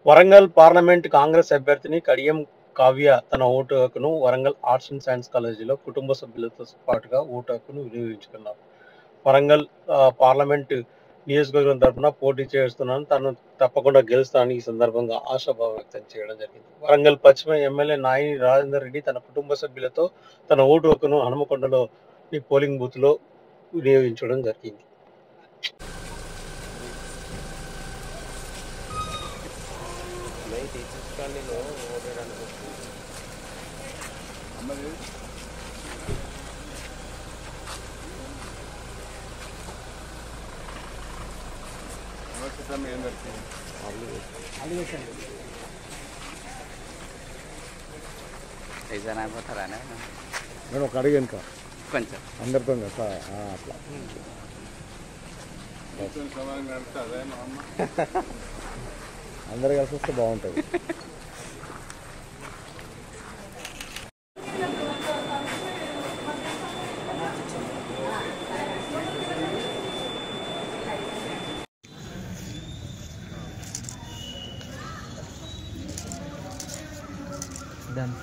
Warangal parliament Congress అభ్యర్థిని కడియం కావ్య తన vote హక్కును వరంగల్ ఆర్ట్స్ అండ్ సైన్స్ కాలేజీలో కుటుంబ సభ్యులతో పాటుగా ఓటు హక్కును వినియోగించుకున్నారు. వరంగల్ పార్లమెంట్ నియోజకవర్గం తరఫున పోటీ చేస్తున్నాను, తను తప్పకుండా గెలుస్తానని ఈ సందర్భంగా ఆశాభావం వ్యక్తం చేయడం జరిగింది. వరంగల్ పశ్చిమ ఎమ్మెల్యే నాయిని రాజేందర్ రెడ్డి తన కుటుంబ సభ్యులతో తన ఓటు హక్కును హనుమకొండలో పోలింగ్ బూత్ లో వినియోగించడం జరిగింది. నేను ఒక అడిగాను కొంచెం అందరితో అట్లా అందరు కలిసి వస్తే బాగుంటుంది. Done.